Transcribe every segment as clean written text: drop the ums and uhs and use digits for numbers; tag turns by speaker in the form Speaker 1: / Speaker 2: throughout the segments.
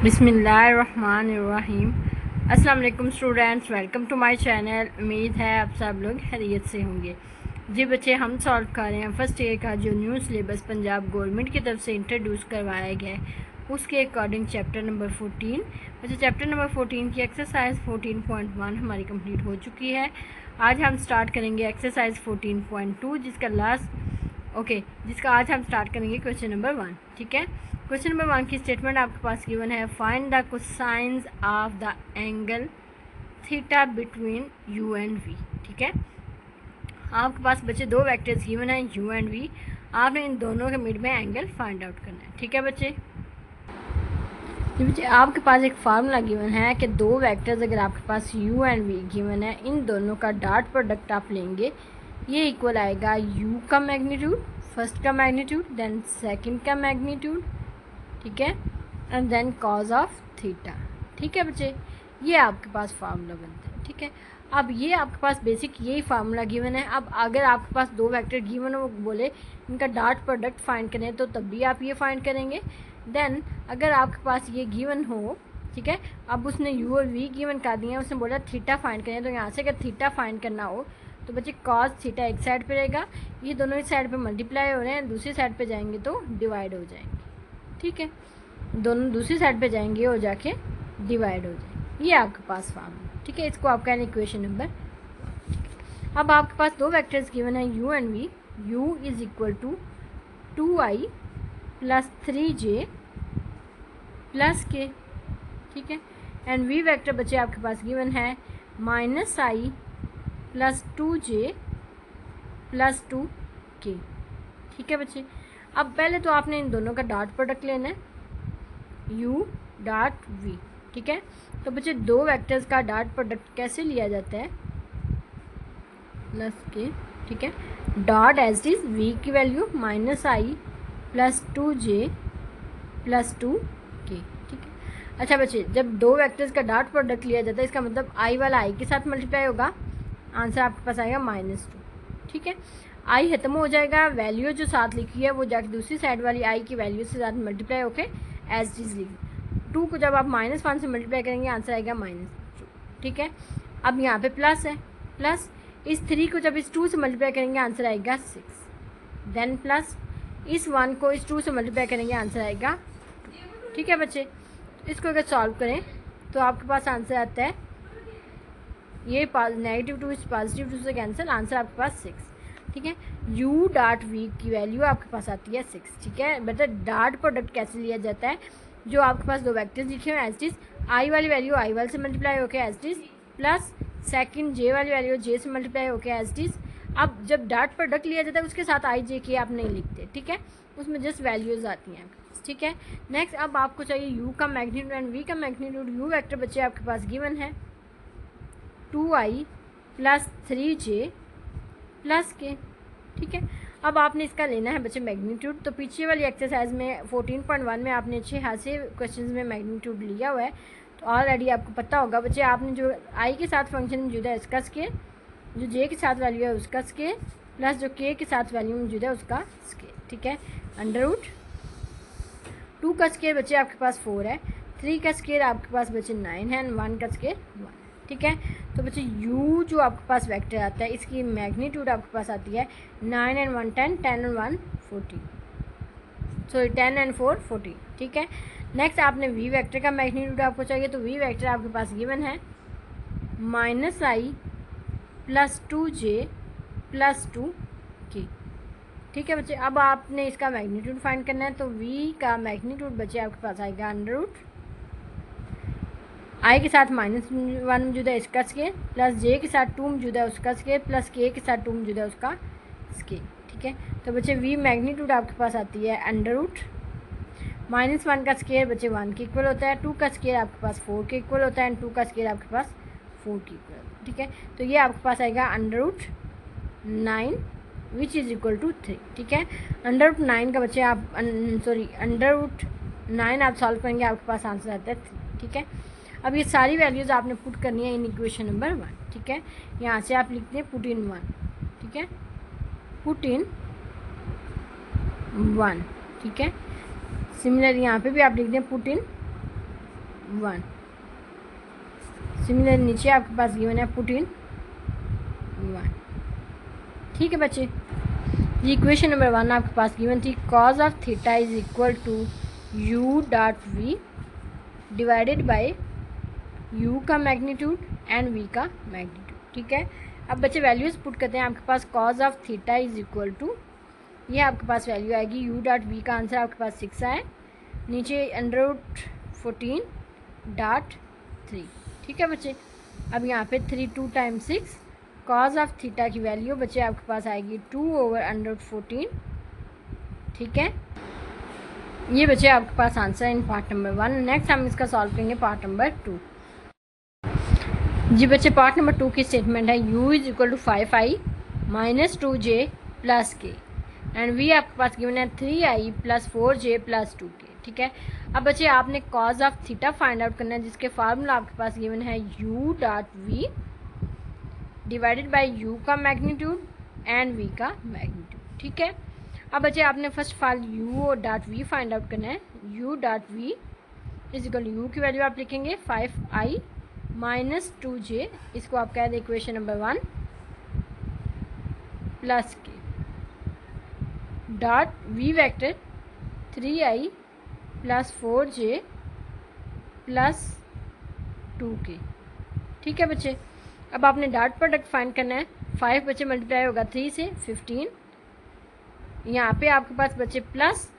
Speaker 1: बिस्मिल्लाहिर्रहमानिर्रहीम। अस्सलाम वालेकुम students, welcome to my channel. उम्मीद है आप सब लोग खैरियत से होंगे। जी बच्चे, हम सॉल्व कर रहे हैं फर्स्ट ईयर का जो न्यू सिलेबस पंजाब गवर्नमेंट की तरफ से इंट्रोड्यूस करवाया गया है उसके अकॉर्डिंग चैप्टर नंबर 14। वैसे चैप्टर नंबर 14 की एक्सरसाइज 14.1 हमारी कंप्लीट हो चुकी है। आज हम स्टार्ट करेंगे एक्सरसाइज 14.2 जिसका आज हम स्टार्ट करेंगे क्वेश्चन नंबर 1। ठीक है, क्वेश्चन नंबर 1 की स्टेटमेंट आपके पास गिवन है, find the cosines of the angle theta between u and v। ठीक है, आपके पास बच्चे दो वेक्टर्स गिवन है u एंड v, आपने इन दोनों के मिड में एंगल फाइंड आउट करना है। ठीक है बच्चे, आपके पास एक फार्मूला गिवन है कि दो वेक्टर्स अगर आपके पास u एंड v गिवन है, इन दोनों का डॉट प्रोडक्ट आप लेंगे, ये इक्वल आएगा u का मैग्नीट्यूड, फर्स्ट का मैग्नीट्यूड, देन सेकंड का मैग्नीट्यूड, ठीक है, and then cos of theta. ठीक है बच्चे, ये आपके पास फार्मूला बनता है। ठीक है, अब ये आपके पास बेसिक यही फार्मूला गिवन है। अब अगर आपके पास दो वेक्टर गिवन हो, वो बोले इनका डॉट प्रोडक्ट फाइंड करें, तो तब भी आप ये फाइंड करेंगे। देन अगर आपके पास ये गिवन हो, ठीक है, अब उसने u और v गिवन कर दिए हैं, उसने बोला थीटा फाइंड करें, तो यहाँ से अगर थीटा फाइंड करना हो तो बच्चे कॉस थीटा एक साइड पे रहेगा, ये दोनों इस साइड पे मल्टीप्लाई हो रहे हैं, दूसरी साइड पे जाएंगे तो डिवाइड हो जाएंगे। ठीक है, दोनों दूसरी साइड पे जाएंगे और जाके डिवाइड हो जाएंगे, ये आपके पास फार्मूला। ठीक है, इसको आप कहें इक्वेशन नंबर। अब आपके पास दो वेक्टर्स गिवन है u and v। u is equal to 2i plus 3j plus k। ठीक है, एंड v वेक्टर बच्चे आपके पास गिवन है -i plus 2j plus 2k। ठीक है बच्चे, अब पहले तो आपने इन दोनों का डॉट प्रोडक्ट लेना है, u डॉट v। ठीक है, तो बच्चे दो वेक्टर्स का डॉट प्रोडक्ट कैसे लिया जाता है, प्लस k। ठीक है, डॉट एज इज v की value -i plus 2j plus 2k। ठीक है, अच्छा बच्चे, जब दो वेक्टर्स का डॉट प्रोडक्ट लिया जाता है, इसका मतलब i वाला i के साथ मल्टीप्लाई होगा, आंसर आपके पास आएगा -2। ठीक है, i खत्म हो जाएगा, वैल्यू जो साथ लिखी है वो जाके दूसरी साइड वाली i की वैल्यू से साथ मल्टीप्लाई होके एज इज लिख। 2 को जब आप -1 से मल्टीप्लाई करेंगे, आंसर आएगा -2। ठीक है, अब यहाँ पे प्लस है, प्लस इस 3 को जब इस 2 से मल्टीप्लाई करेंगे, आंसर आएगा 6। देन प्लस इस 1 को इस 2 से मल्टीप्लाई करेंगे, आंसर आएगा 2। ठीक है बच्चे, इसको अगर सॉल्व करें तो आपके पास आंसर आता है, ये -2 इस +2 से कैंसिल, आंसर आपके पास 6। ठीक है, u डॉट v की वैल्यू आपके पास आती है 6। ठीक है, मतलब डॉट प्रोडक्ट कैसे लिया जाता है, जो आपके पास दो वेक्टर्स लिखे हुए एज इज i वाली वैल्यू i वाले से मल्टीप्लाई होकर as is plus second j वाली वैल्यू j से मल्टीप्लाई होकर एज इज। अब जब डॉट प्रोडक्ट लिया जाता है उसके साथ i j k आप नहीं लिखते। ठीक है, उसमें जस्ट वैल्यूज आती हैं। ठीक है, नेक्स्ट अब आपको चाहिए u का मैग्नीट्यूड एंड v का मैग्नीट्यूड। u वेक्टर बच्चे आपके पास गिवन है 2i plus 3j plus k। ठीक है, अब आपने इसका लेना है बच्चे मैग्नीट्यूड। तो पीछे वाली एक्सरसाइज में 14.1 में आपने अच्छे खासे क्वेश्चंस में मैग्नीट्यूड लिया हुआ है, तो ऑलरेडी आपको पता होगा बच्चे। आपने जो i के साथ फंक्शन मौजूद है उसका स्केयर, जो j के साथ वैल्यू है उसका स्केयर, प्लस जो k के साथ वैल्यू मौजूद है उसका स्केयर। ठीक है, अंडर रूट 2 का स्केयर बच्चे आपके पास 4 है, 3 का स्केयर आपके पास बच्चे 9 है, एंड 1 का स्केयर 1। ठीक है, तो बच्चे u जो आपके पास वेक्टर आता है, इसकी मैग्नीट्यूड आपके पास आती है 9 एंड 1 10, 10 एंड 1 14, सॉरी 10 एंड 4 14। ठीक है, नेक्स्ट आपने v वेक्टर का मैग्नीट्यूड आपको चाहिए, तो v वेक्टर आपके पास गिवन है -i plus 2j plus 2k। ठीक है बच्चे, अब आपने इसका मैग्नीट्यूड फाइंड करना है, तो v का मैग्नीट्यूड बच्चे आपके पास आएगा अंडर रूट i के साथ -1 मौजूद है इसका स्केयर, प्लस j के साथ 2 मौजूद है उसका स्केयर, प्लस k के साथ 2 मौजूद है उसका स्केयर। ठीक है, तो बच्चे v मैग्नीट्यूड आपके पास आती है अंडर रूट -1 का स्केयर बच्चे 1 के इक्वल होता है, 2 का स्केयर आपके पास 4 के इक्वल होता है, एंड 2 का स्केयर आपके पास 4 के इक्वल होता है। ठीक है, तो ये आपके पास आएगा under root 9 which is equal to 3। ठीक है, अंडर रूट 9 का बच्चे आप अंडर रूट 9 आप सॉल्व करेंगे, आपके पास आंसर आता है 3। ठीक है, अब ये सारी वैल्यूज़ आपने पुट करनी है इन इक्वेशन नंबर 1। ठीक है, यहाँ से आप लिखते हैं पुट इन 1। ठीक है, पुट इन 1। ठीक है, सिमिलर यहाँ पे भी आप लिखते हैं पुट इन 1। सिमिलर नीचे आपके पास गिवन है पुट इन 1। ठीक है बच्चे, ये इक्वेशन नंबर 1 आपके पास गिवन थी। Cos of theta is equal to u dot v divided by u का मैग्नीट्यूड एंड v का मैग्नीट्यूड। ठीक है, अब बच्चे वैल्यूज़ पुट करते हैं। आपके पास cos of theta is equal to, ये आपके पास वैल्यू आएगी u डॉट v का आंसर आपके पास 6 आए, नीचे √14.3। ठीक है बच्चे, अब यहाँ पे 3 2 टाइम्स 6, कॉज ऑफ थीटा की वैल्यू बच्चे आपके पास आएगी 2/14। ठीक है, ये बच्चे आपके पास answer in part number 1। Next हम इसका सॉल्व करेंगे पार्ट नंबर 2। जी बच्चे, पार्ट नंबर 2 की स्टेटमेंट है u is equal to 5i minus 2j plus k and v आपके पास गिवन है 3i plus 4j plus 2k। ठीक है, अब बच्चे आपने cause of theta find out करना है, जिसके फार्मूला आपके पास गिवन है u dot v divided by u का मैग्नीट्यूड एंड v का मैग्नीट्यूड। ठीक है, अब बच्चे आपने first file u dot v find out करना है। u dot v is equal u की वैल्यू आप लिखेंगे 5i माइनस 2j, इसको आप कह दें equation number 1 plus k dot v vector 3i plus 4j plus 2k। ठीक है बच्चे, अब आपने डॉट प्रोडक्ट फाइंड करना है। 5 बच्चे मल्टीप्लाई होगा 3 से 15, यहाँ पे आपके पास बच्चे प्लस,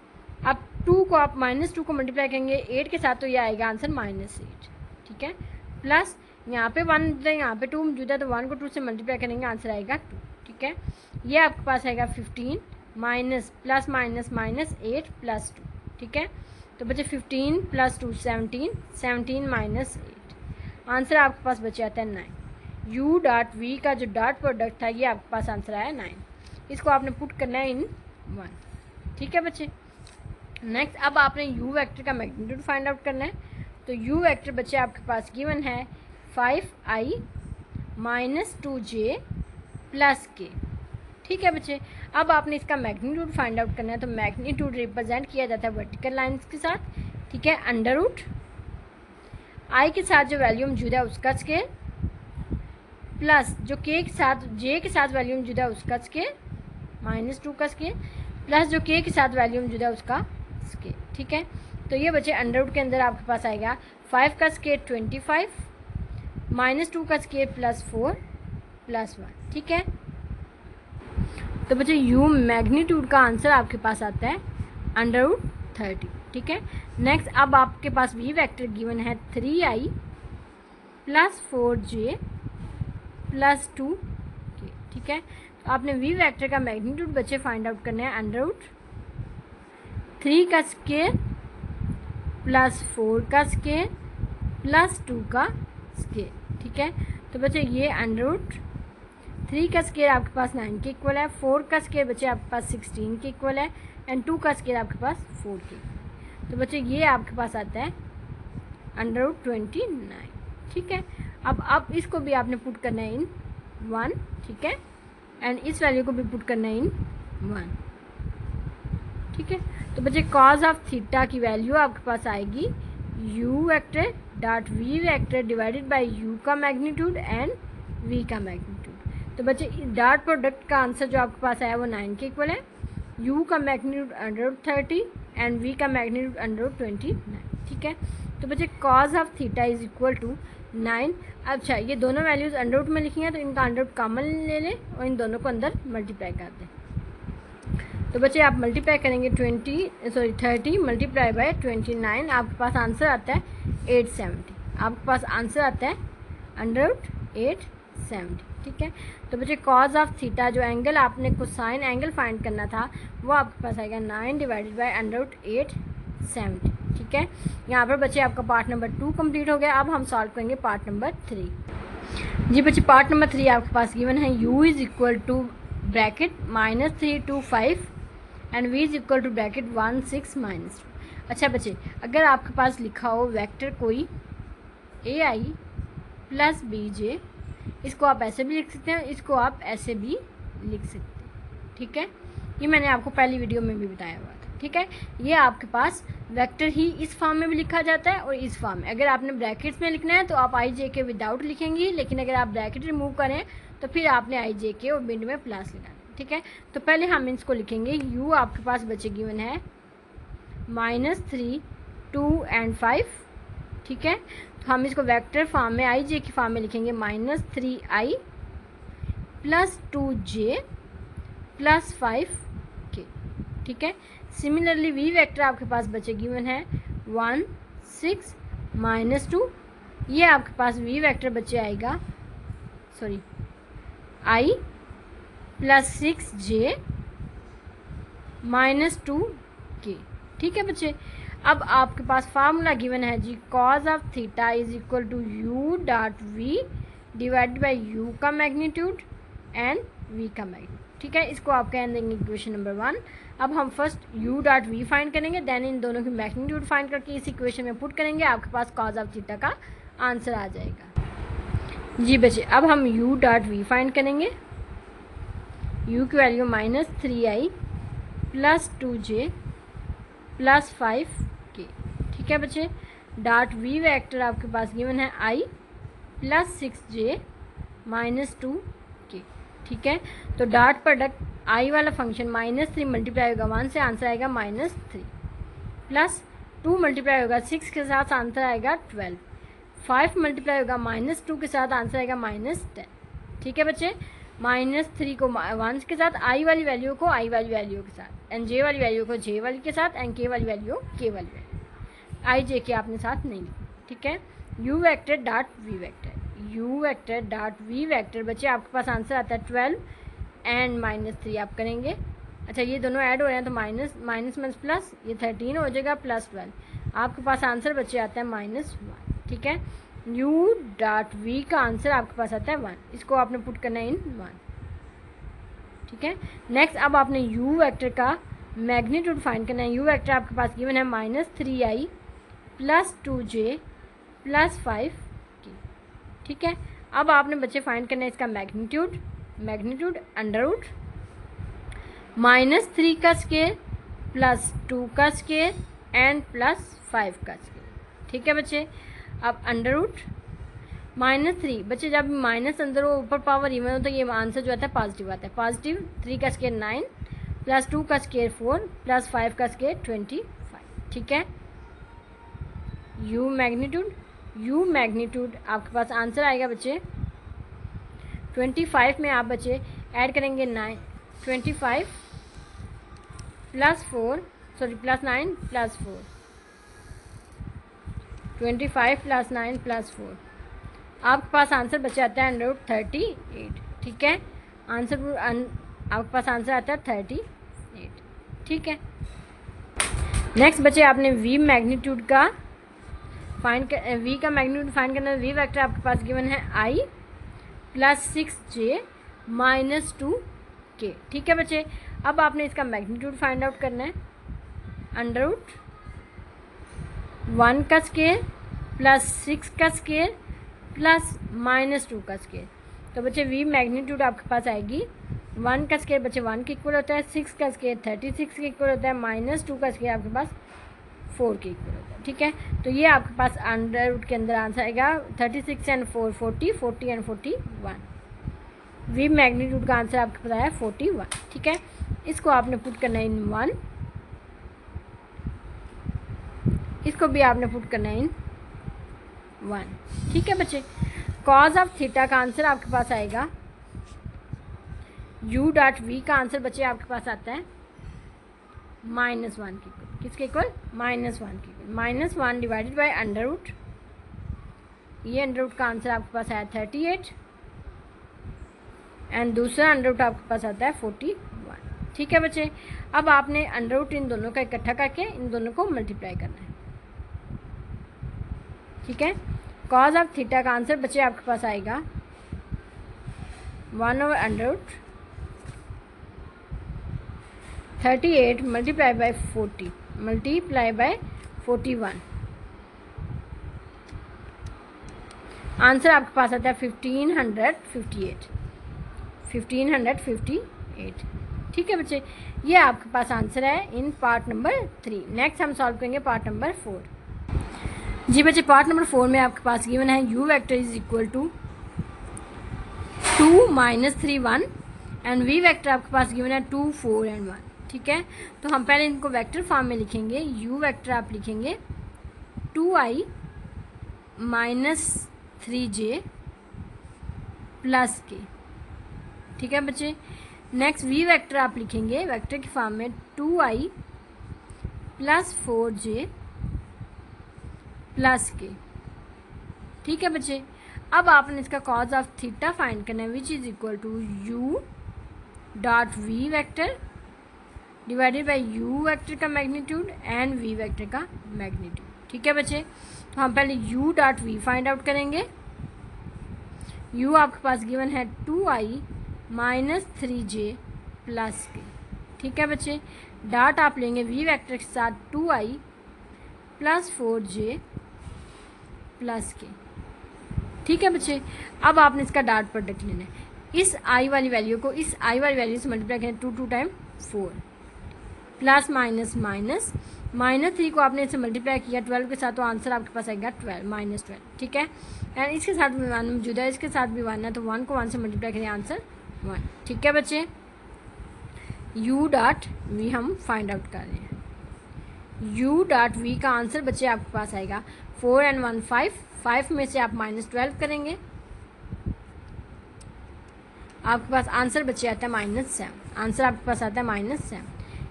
Speaker 1: अब 2 को आप -2 को मल्टीप्लाई करेंगे 8 के साथ तो ये आएगा आंसर -8। ठीक है, प्लस यहाँ पे 1 यहाँ पे 2 मौजूद है तो 1 को 2 से मल्टीप्लाई करेंगे आंसर आएगा 2। ठीक है, ये आपके पास आएगा 15 minus plus minus minus 8 plus 2। ठीक है, तो बच्चे 15 प्लस 2 17, 17 माइनस 8, आंसर आपके पास बचे आता है 9। u डॉट v का जो डॉट प्रोडक्ट था ये आपके पास आंसर आया 9, इसको आपने पुट करना है इन 1। ठीक है बच्चे, नेक्स्ट अब आपने u वेक्टर का मैग्नीट्यूड फाइंड आउट करना है। तो u वेक्टर बच्चे आपके पास गिवन है 5i minus 2j plus k। ठीक है बच्चे, अब आपने इसका मैग्नीट्यूड फाइंड आउट करना है। तो मैग्नीट्यूड रिप्रेजेंट किया जाता है वर्टिकल लाइंस के साथ। ठीक है, अंडर रूट i के साथ जो वैल्यू मौजूद है उसका स्केयर प्लस जो k के साथ j के साथ वैल्यू मौजूद है उसका स्केयर -2 का स्केयर प्लस जो k के साथ वैल्यू मौजूद है उसका स्केयर। ठीक है, तो ये बच्चे अंडर रूट के अंदर आपके पास आएगा 5 का स्केयर 25 -2 का स्केयर प्लस 4 प्लस 1। ठीक है, तो बच्चे u मैग्नीट्यूड का आंसर आपके पास आता है अंडर रूट 30। ठीक है, नेक्स्ट अब आपके पास v वेक्टर गिवन है 3i plus 4j plus 2k। ठीक है, तो आपने v वेक्टर का मैग्नीट्यूड बच्चे फाइंड आउट करना है अंडर रूट 3 का स्केयर प्लस 4 का स्केयर प्लस 2 का स्केयर। ठीक है, तो बच्चे ये अंडर रूट 3 का स्केयर आपके पास 9 के इक्वल है, 4 का स्केयर बच्चे आपके पास 16 के इक्वल है एंड 2 का स्केयर आपके पास 4 के। तो बच्चे ये आपके पास आता है अंडर रूट 29। ठीक है, अब इसको भी आपने पुट करना है इन 1। ठीक है, एंड इस वैल्यू को भी पुट करना है इन 1। ठीक है, तो बच्चे कॉज ऑफ थीटा की वैल्यू आपके पास आएगी u vector dot v vector divided by u का मैग्नीट्यूड एंड v का मैग्नीट्यूड। तो बच्चे डॉट प्रोडक्ट का आंसर जो आपके पास आया वो 9 के इक्वल है, u का magnitude under root 30 and v का मैग्नीट्यूड अंडर रूट 29। ठीक है, तो बच्चे cos of theta is equal to 9। अच्छा, ये दोनों वैल्यूज़ अंडर रूट में लिखी हैं तो इनका अंडर रूट कॉमन ले लें और इन दोनों को अंदर मल्टीप्लाई कर दें। तो बच्चे आप मल्टीप्लाई करेंगे 30 मल्टीप्लाई बाय 29, आपके पास आंसर आता है 870। आपके पास आंसर आता है अंडर रूट 870। ठीक है, तो बच्चे कॉज ऑफ थीटा जो एंगल आपने कोसाइन एंगल फाइंड करना था वो आपके पास आएगा 9 डिवाइडेड बाय अंडर रूट 870। ठीक है, यहाँ पर बच्चे आपका पार्ट नंबर 2 कंप्लीट हो गया। अब हम सॉल्व करेंगे पार्ट नंबर 3। जी बच्चे, पार्ट नंबर 3 आपके पास गिवन है u is equal to bracket -3 to 5 and v is equal to bracket 1 6 -2। अच्छा बच्चे, अगर आपके पास लिखा हो वेक्टर कोई ai प्लस bj, इसको आप ऐसे भी लिख सकते हैं, इसको आप ऐसे भी लिख सकते हैं। ठीक है, ये मैंने आपको पहली वीडियो में भी बताया हुआ था। ठीक है, ये आपके पास वेक्टर ही इस फॉर्म में भी लिखा जाता है और इस फॉर्म में। अगर आपने ब्रैकेट्स में लिखना है तो आप आई जे के विदाउट लिखेंगी, लेकिन अगर आप ब्रैकेट रिमूव करें तो फिर आपने आई जे के और बिंड में प्लस लगाना है, ठीक है। तो पहले हम इसको लिखेंगे, यू आपके पास बचे गिवन है -3, 2 एंड 5, ठीक है। तो हम इसको वेक्टर फॉर्म में आई जे की फॉर्म में लिखेंगे -3i + 2j + 5k, ठीक है। सिमिलरली वी वेक्टर आपके पास बचे गिवन है 1, 6 -2, ये आपके पास वी वेक्टर बचे आएगा, सॉरी i + 6j -2k, ठीक है बच्चे। अब आपके पास फार्मूला गिवन है जी, cos of theta = u.v divided by u का मैग्नीट्यूड एंड v का मैग्नीट्यूड, ठीक है। इसको आप कह देंगे इक्वेशन नंबर 1। अब हम फर्स्ट u.v फाइंड करेंगे, देन इन दोनों की मैग्नीट्यूड फाइंड करके इस इक्वेशन में पुट करेंगे, आपके पास cos ऑफ थीटा का आंसर आ जाएगा जी बच्चे। अब हम u.v फाइंड करेंगे, u की वैल्यू -3i + 2j + 5k, ठीक है बच्चे। डॉट वी वेक्टर आपके पास गिवन है i + 6j -2k, ठीक है। तो डॉट प्रोडक्ट i वाला फंक्शन -3 मल्टीप्लाई होगा 1 से, आंसर आएगा -3, प्लस 2 मल्टीप्लाई होगा 6 के साथ, आंसर आएगा 12, 5 मल्टीप्लाई होगा -2 के साथ, आंसर आएगा -10, ठीक है बच्चे। -3 को 1 के साथ, i वाली वैल्यू को i वाली वैल्यू के साथ, एंड j वाली वैल्यू को j वाली के साथ, एंड k वाली वैल्यू k वाली वैल्यू, i j के आपने साथ नहीं लिखा, ठीक है। u vector dot v vector, u vector dot v vector बच्चे आपके पास आंसर आता है 12 एंड -3 आप करेंगे, अच्छा ये दोनों ऐड हो रहे हैं तो माइनस में प्लस, ये 13 हो जाएगा +12, आपके पास आंसर बच्चे आता है -1, ठीक है। u.v का आंसर आपके पास आता है 1, इसको आपने पुट करना है इन 1, ठीक है। नेक्स्ट अब आपने u वेक्टर का मैग्नीट्यूड फाइंड करना है। u वेक्टर आपके पास गिवन है -3i + 2j + 5k, ठीक है। अब आपने बच्चे फाइंड करना है इसका मैग्नीट्यूड, अंडर रूट -3 का स्केयर +2 का स्केयर एंड +5 का स्केयर, ठीक है बच्चे। अब अंडर रूट -3 बच्चे, जब माइनस अंदर हो ऊपर पावर इवन हो तो ये आंसर जो आता है पॉजिटिव आता है, पॉजिटिव 3 का स्केयर 9 + 2 का स्केयर 4 + 5 का स्केयर 25, ठीक है। u मैग्नीट्यूड आपके पास आंसर आएगा बच्चे 25 में आप बच्चे ऐड करेंगे 9, 25 + 4 सॉरी +9 + 4, 25 + 9 + 4, आपके पास आंसर बचे आता है √38, ठीक है। आपके पास आंसर आता है 38, ठीक है। नेक्स्ट बचे आपने v मैग्नीट्यूड का v का मैग्नीट्यूड फाइंड करना है। v वेक्टर आपके पास गिवन है i + 6j -2k, ठीक है बच्चे। अब आपने इसका मैग्नीट्यूड फाइंड आउट करना है, √1 का स्केयर +6 का स्केयर +-2 का स्केयर, तो बच्चे v मैग्नीट्यूड आपके पास आएगी 1 का स्केयर बच्चे 1 के इक्वल होता है, 6 का स्केयर 36 के इक्वल होता है, -2 का स्केयर आपके पास 4 के इक्वल होता है, ठीक है। तो ये आपके पास अंडर रूट के अंदर आंसर आएगा 36 एंड 4 40, 40 एंड 41, v मैग्नीट्यूड का आंसर आपके पास आया 41, ठीक है। इसको आपने पुट करना है इन 1, इसको भी आपने पुट करना है इन 1, ठीक है बच्चे। cos ऑफ थीटा का आंसर आपके पास आएगा, u.v का आंसर बच्चे आपके पास आता है -1 के इक्वल, किसके इक्वल -1 के equal, -1 divided by under root, ये अंडर रूट का आंसर आपके पास आया 38 एंड दूसरा अंडर रूट आपके पास आता है 41, ठीक है बच्चे। अब आपने अंडर रूट इन दोनों का इकट्ठा करके इन दोनों को मल्टीप्लाई करना है, ठीक है। cos ऑफ थीटा का आंसर बच्चे आपके पास आएगा 1/√38 multiply by 40 multiply by 41, answer आपके पास आता है 1558, ठीक है बच्चे, ये आपके पास आंसर है इन पार्ट नंबर 3। नेक्स्ट हम सॉल्व करेंगे पार्ट नंबर 4। जी बच्चे, पार्ट नंबर 4 में आपके पास गिवन है u vector is equal to 2 -3 1 and v vector आपके पास गिवन है 2 4 एंड 1। ठीक है, तो हम पहले इनको वेक्टर फॉर्म में लिखेंगे। u वेक्टर आप लिखेंगे 2i -3j प्लस के। ठीक है बच्चे, नेक्स्ट v वेक्टर आप लिखेंगे वेक्टर की फॉर्म में 2i प्लस 4j प्लस के। ठीक है बच्चे, अब आपने इसका कॉज ऑफ थीटा फाइंड करना है which is equal to u dot v vector divided by u vector का मैग्नीट्यूड एंड v वेक्टर का मैग्नीट्यूड। ठीक है बच्चे, तो हम पहले u dot v find out करेंगे। u आपके पास गिवन है 2i -3j प्लस के। ठीक है बच्चे, डॉट आप लेंगे v वेक्टर के साथ 2i प्लस 4j प्लस के। ठीक है बच्चे, अब आपने इसका डॉट प्रोडक्ट लेना है। इस i वाली वैल्यू को इस i वाली वैल्यू से मल्टीप्लाई करें 2 टाइम 4 प्लस माइनस माइनस -3 को आपने इससे मल्टीप्लाई किया 12 के साथ, तो आंसर आपके पास आएगा 12 -12। ठीक है, एंड इसके साथ भी 1 मौजूद है, इसके साथ भी 1 है, तो 1 को 1 से मल्टीप्लाई करें आंसर 1। ठीक है बच्चे, u डॉट वी हम फाइंड आउट कर रहे हैं। u डॉट वी का आंसर बच्चे आपके पास आएगा 4 एंड 1 5 में से आप -12 करेंगे, आपके पास आंसर बच्चे आता है -7। आंसर आपके पास आता है -7।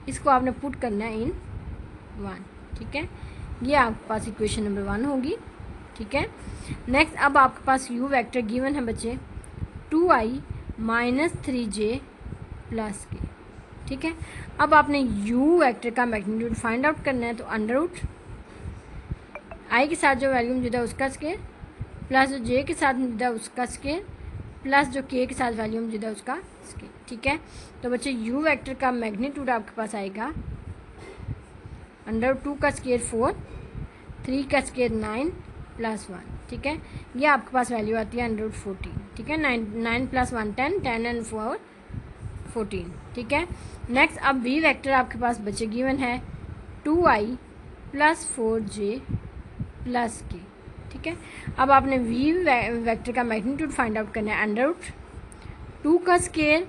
Speaker 1: इसको आपने पुट करना है इन 1। ठीक है, ये आपके पास इक्वेशन नंबर 1 होगी। ठीक है, नेक्स्ट अब आपके पास u वेक्टर गिवन है बच्चे 2i -3j प्लस के। ठीक है, अब आपने u वेक्टर का मैग्नीट्यूड फाइंड आउट करना है, तो अंडर रूट i के साथ जो वैल्यू मौजूद है उसका स्केयर प्लस जो j के साथ मौजूद है उसका स्केयर प्लस जो k के साथ वैल्यू मौजूद है उसका स्केयर। ठीक है, तो बच्चे u वेक्टर का मैग्नीट्यूड आपके पास आएगा अंडर 2 का स्केयर 4, 3 का स्केयर 9 प्लस 1। ठीक है, ये आपके पास वैल्यू आती है अंडर 14। ठीक है, 9 प्लस 1 10, 10 एंड 4 14। ठीक है, नेक्स्ट अब v वेक्टर आपके पास बच्चे गिवन है 2i प्लस 4j प्लस के। ठीक है, अब आपने v वेक्टर का मैग्नीट्यूड फाइंड आउट करना है अंडर रूट 2 का स्केयर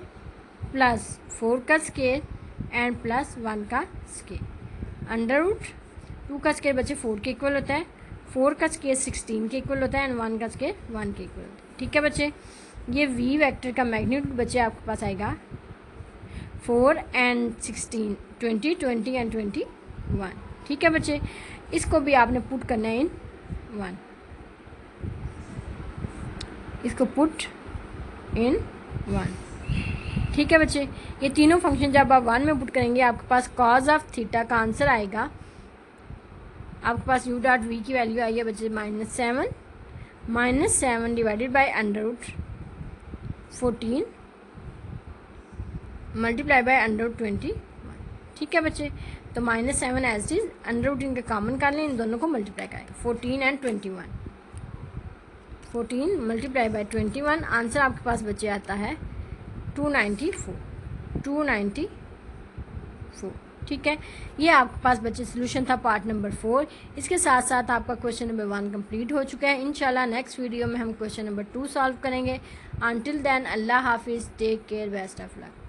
Speaker 1: प्लस 4 का स्केयर एंड प्लस 1 का स्केयर। अंडर रूट 2 का स्केयर बच्चे 4 के इक्वल होता है, 4 का स्केयर 16 के इक्वल होता है एंड 1 का स्केयर 1 के इक्वल होता है। ठीक है बच्चे, ये v वेक्टर का मैग्नीट्यूड बच्चे आपके पास आएगा 4 एंड 16 20 20 एंड 21। ठीक है बच्चे, इसको भी आपने पुट करना है इन 1। इसको पुट इन 1। ठीक है बच्चे, ये तीनों फंक्शन जब आप 1 में पुट करेंगे आपके पास कॉज ऑफ थीटा का आंसर आएगा। आपके पास u डॉट वी की वैल्यू आई है बच्चे -7 divided by under root 14 multiply by under root 21। ठीक है बच्चे, तो -7 एज इज अंडर रूट इनका कॉमन कर लें, इन दोनों को मल्टीप्लाई करेंगे 14 एंड 21। 14 मल्टीप्लाई बाय 21, आंसर आपके पास बच्चे आता है 294। ठीक है, ये आपके पास बच्चे सोल्यूशन था पार्ट नंबर 4। इसके साथ साथ आपका क्वेश्चन नंबर 1 कंप्लीट हो चुका है। इंशाल्लाह नेक्स्ट वीडियो में हम क्वेश्चन नंबर 2 सॉल्व करेंगे। अंटिल देन अल्लाह हाफिज़, take care, best of luck.